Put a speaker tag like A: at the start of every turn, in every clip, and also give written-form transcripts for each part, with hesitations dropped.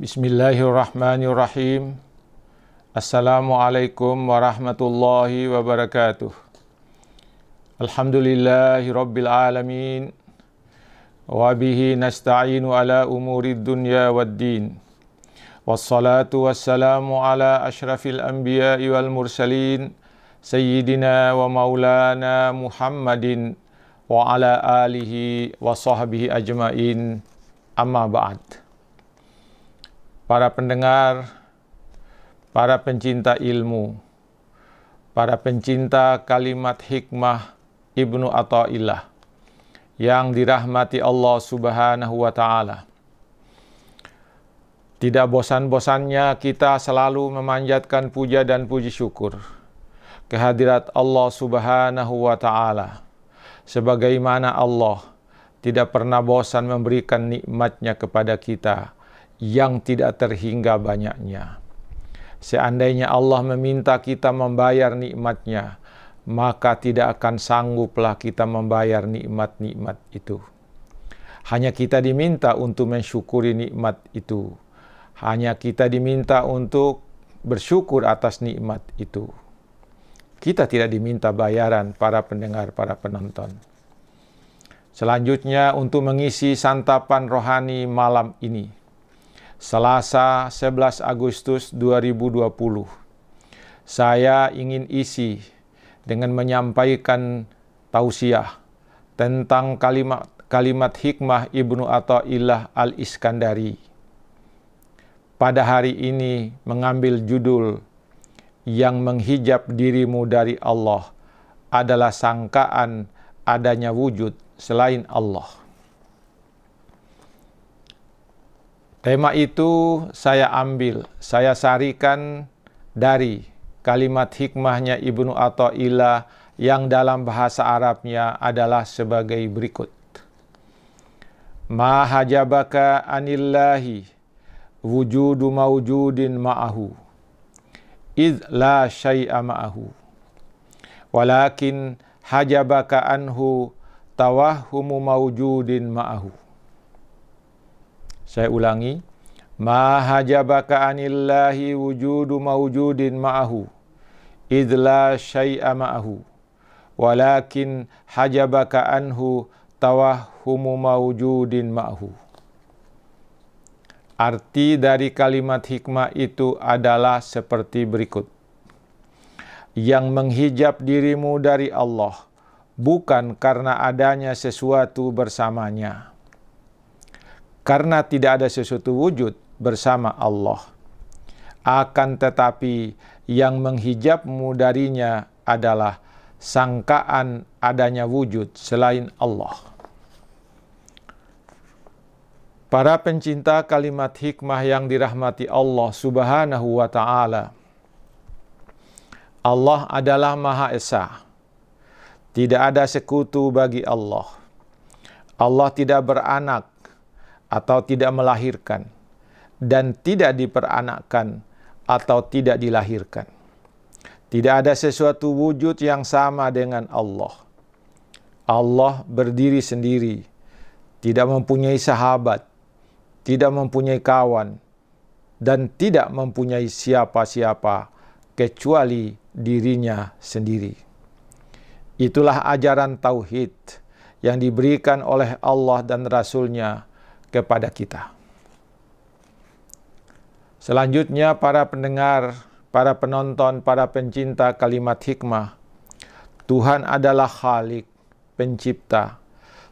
A: Bismillahirrahmanirrahim. Assalamualaikum warahmatullahi wabarakatuh. Alhamdulillahi rabbil alamin. Wa bihi nasta'inu ala umurid dunya waddin. Wassalatu wassalamu ala ashrafil anbiya'i wal mursalin. Sayyidina wa maulana Muhammadin wa ala alihi wa sahbihi ajmain. Amma ba'd. Para pendengar, para pencinta ilmu, para pencinta kalimat hikmah Ibnu Athaillah yang dirahmati Allah Subhanahu wa Ta'ala. Tidak bosan-bosannya kita selalu memanjatkan puja dan puji syukur kehadirat Allah Subhanahu wa Ta'ala, sebagaimana Allah tidak pernah bosan memberikan nikmatnya kepada kita yang tidak terhingga banyaknya. Seandainya Allah meminta kita membayar nikmatnya, maka tidak akan sangguplah kita membayar nikmat-nikmat itu. Hanya kita diminta untuk mensyukuri nikmat itu. Hanya kita diminta untuk bersyukur atas nikmat itu. Kita tidak diminta bayaran, para pendengar, para penonton. Selanjutnya untuk mengisi santapan rohani malam ini, Selasa 11 Agustus 2020, saya ingin isi dengan menyampaikan tausiah tentang kalimat hikmah Ibnu Athaillah Al-Iskandari. Pada hari ini mengambil judul yang menghijab dirimu dari Allah adalah sangkaan adanya wujud selain Allah. Tema itu saya sarikan dari kalimat hikmahnya Ibnu Athaillah yang dalam bahasa Arabnya adalah sebagai berikut. Ma hajabaka anillahi wujudu mawjudin ma'ahu idh la syai'a ma'ahu walakin hajabaka anhu tawahhumu mawjudin ma'ahu. Saya ulangi. Ma hajabaka anillahi wujudu mawjudin ma'ahu idh la syai'a ma'ahu walakin hajabaka anhu tawahhumu mawjudin ma'ahu. Arti dari kalimat hikmah itu adalah seperti berikut. Yang menghijab dirimu dari Allah bukan karena adanya sesuatu bersamanya. Karena tidak ada sesuatu wujud bersama Allah. Akan tetapi yang menghijabmu darinya adalah sangkaan adanya wujud selain Allah. Para pencinta kalimat hikmah yang dirahmati Allah Subhanahu wa Ta'ala, Allah adalah Maha Esa. Tidak ada sekutu bagi Allah. Allah tidak beranak atau tidak melahirkan, dan tidak diperanakkan atau tidak dilahirkan. Tidak ada sesuatu wujud yang sama dengan Allah. Allah berdiri sendiri, tidak mempunyai sahabat, tidak mempunyai kawan, dan tidak mempunyai siapa-siapa kecuali dirinya sendiri. Itulah ajaran tauhid yang diberikan oleh Allah dan Rasul-Nya kepada kita. Selanjutnya para pendengar, para penonton, para pencinta kalimat hikmah, Tuhan adalah Khalik, pencipta.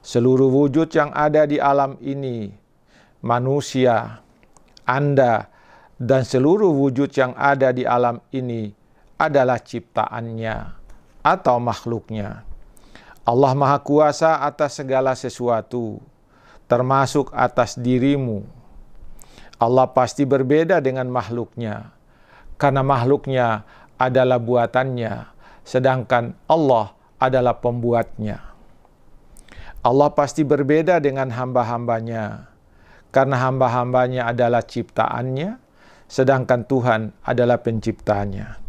A: Seluruh wujud yang ada di alam ini, manusia, Anda, dan seluruh wujud yang ada di alam ini adalah ciptaannya atau makhluknya. Allah Maha Kuasa atas segala sesuatu, termasuk atas dirimu. Allah pasti berbeda dengan makhluknya, karena makhluknya adalah buatannya, sedangkan Allah adalah pembuatnya. Allah pasti berbeda dengan hamba-hambanya, karena hamba-hambanya adalah ciptaannya, sedangkan Tuhan adalah penciptanya.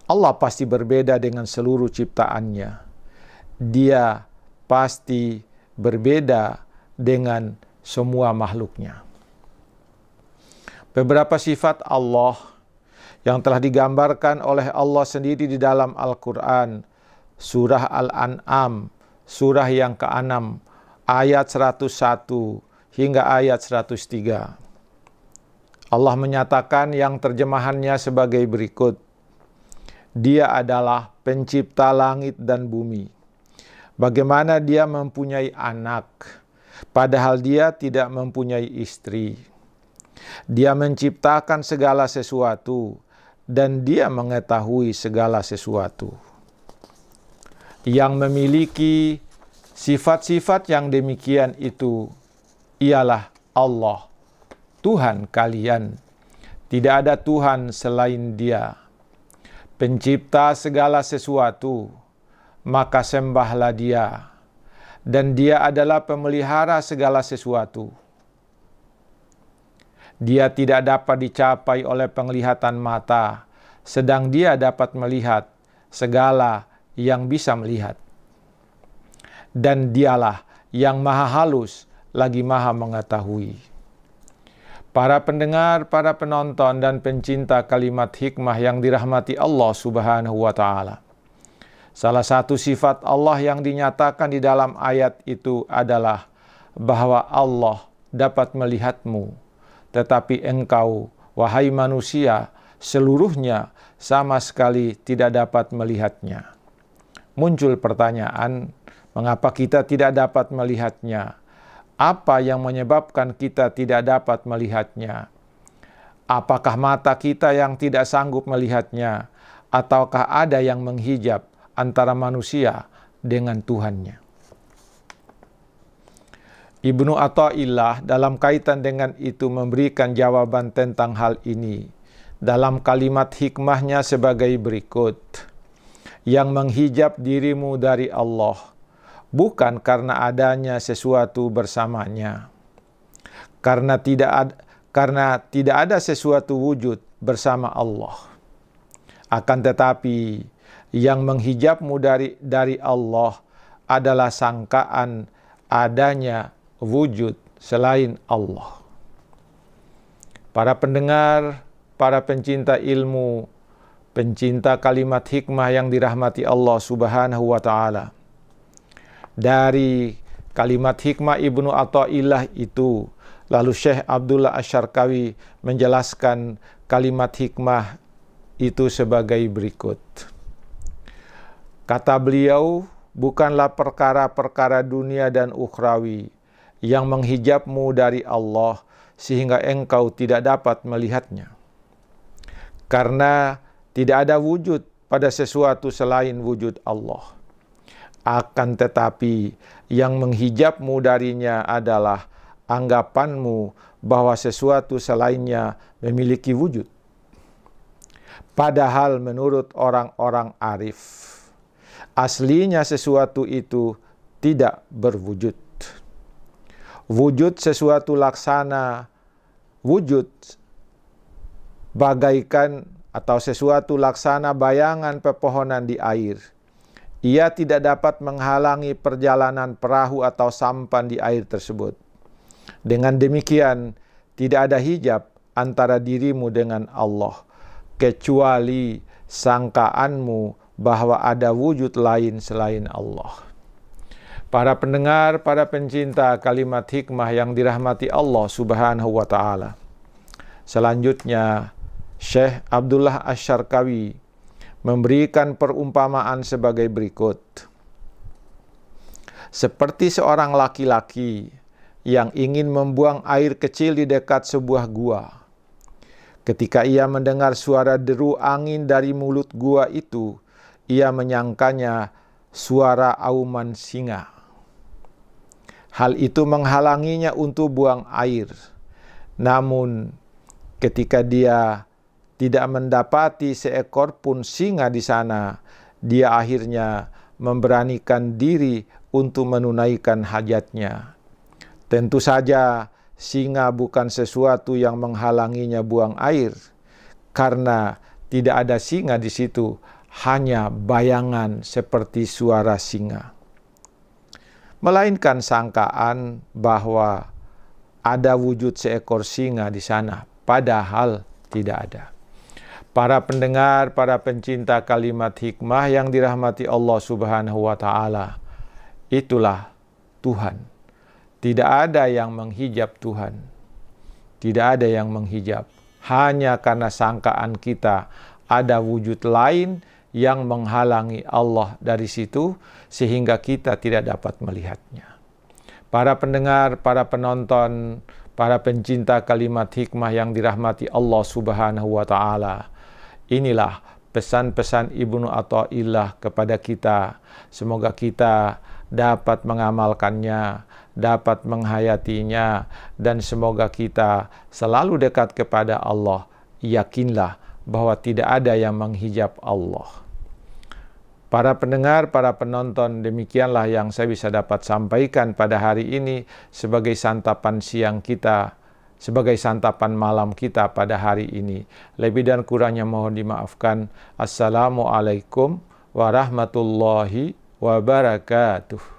A: Allah pasti berbeda dengan seluruh ciptaannya. Dia pasti berbeda dengan semua makhluknya. beberapa sifat Allah yang telah digambarkan oleh Allah sendiri di dalam Al-Quran, surah Al-An'am, surah yang ke-6, ayat 101 hingga ayat 103. Allah menyatakan yang terjemahannya sebagai berikut. Dia adalah pencipta langit dan bumi. Bagaimana dia mempunyai anak, padahal dia tidak mempunyai istri. Dia menciptakan segala sesuatu, dan dia mengetahui segala sesuatu. Yang memiliki sifat-sifat yang demikian itu ialah Allah, Tuhan kalian. Tidak ada Tuhan selain Dia. Pencipta segala sesuatu, maka sembahlah Dia. Dan Dia adalah pemelihara segala sesuatu. Dia tidak dapat dicapai oleh penglihatan mata, sedang Dia dapat melihat segala yang bisa melihat. Dan Dialah yang maha halus lagi maha mengetahui. Para pendengar, para penonton, dan pencinta kalimat hikmah yang dirahmati Allah Subhanahu wa Ta'ala. Salah satu sifat Allah yang dinyatakan di dalam ayat itu adalah bahwa Allah dapat melihatmu, tetapi engkau, wahai manusia, seluruhnya sama sekali tidak dapat melihatnya. Muncul pertanyaan, mengapa kita tidak dapat melihatnya? Apa yang menyebabkan kita tidak dapat melihatnya? Apakah mata kita yang tidak sanggup melihatnya? Ataukah ada yang menghijab antara manusia dengan Tuhannya? Ibnu Athaillah dalam kaitan dengan itu memberikan jawaban tentang hal ini dalam kalimat hikmahnya sebagai berikut. Yang menghijab dirimu dari Allah bukan karena adanya sesuatu bersamanya. Karena tidak ada sesuatu wujud bersama Allah. Akan tetapi yang menghijabmu dari Allah adalah sangkaan adanya wujud selain Allah. Para pendengar, para pencinta ilmu, pencinta kalimat hikmah yang dirahmati Allah Subhanahu wa Ta'ala. Dari kalimat hikmah Ibnu Athaillah itu, lalu Syekh Abdullah Asy-Syarqawi menjelaskan kalimat hikmah itu sebagai berikut. Kata beliau, bukanlah perkara-perkara dunia dan ukhrawi yang menghijabmu dari Allah sehingga engkau tidak dapat melihatnya. Karena tidak ada wujud pada sesuatu selain wujud Allah. Akan tetapi yang menghijabmu darinya adalah anggapanmu bahwa sesuatu selainnya memiliki wujud. Padahal menurut orang-orang arif, aslinya sesuatu itu tidak berwujud. Wujud sesuatu laksana, wujud bagaikan atau sesuatu laksana bayangan pepohonan di air. Ia tidak dapat menghalangi perjalanan perahu atau sampan di air tersebut. Dengan demikian, tidak ada hijab antara dirimu dengan Allah, kecuali sangkaanmu bahwa ada wujud lain selain Allah. Para pendengar, para pencinta kalimat hikmah yang dirahmati Allah Subhanahu wa Ta'ala. Selanjutnya, Syekh Abdullah Asy-Syarqawi memberikan perumpamaan sebagai berikut. Seperti seorang laki-laki yang ingin membuang air kecil di dekat sebuah gua. Ketika ia mendengar suara deru angin dari mulut gua itu, ia menyangkanya suara auman singa. Hal itu menghalanginya untuk buang air. Namun, ketika dia tidak mendapati seekor pun singa di sana, dia akhirnya memberanikan diri untuk menunaikan hajatnya. Tentu saja, singa bukan sesuatu yang menghalanginya buang air, karena tidak ada singa di situ, hanya bayangan seperti suara singa. Melainkan sangkaan bahwa ada wujud seekor singa di sana padahal tidak ada. Para pendengar, para pencinta kalimat hikmah yang dirahmati Allah Subhanahu wa Ta'ala, itulah Tuhan. Tidak ada yang menghijab Tuhan. Tidak ada yang menghijab. Hanya karena sangkaan kita ada wujud lain yang menghalangi Allah dari situ, sehingga kita tidak dapat melihatnya. Para pendengar, para penonton, para pencinta kalimat hikmah yang dirahmati Allah Subhanahu wa Ta'ala, inilah pesan-pesan Ibnu Athaillah kepada kita. Semoga kita dapat mengamalkannya, dapat menghayatinya, dan semoga kita selalu dekat kepada Allah. Yakinlah bahwa tidak ada yang menghijab Allah. Para pendengar, para penonton, demikianlah yang saya bisa dapat sampaikan pada hari ini sebagai santapan siang kita, sebagai santapan malam kita pada hari ini. Lebih dan kurangnya mohon dimaafkan. Assalamualaikum warahmatullahi wabarakatuh.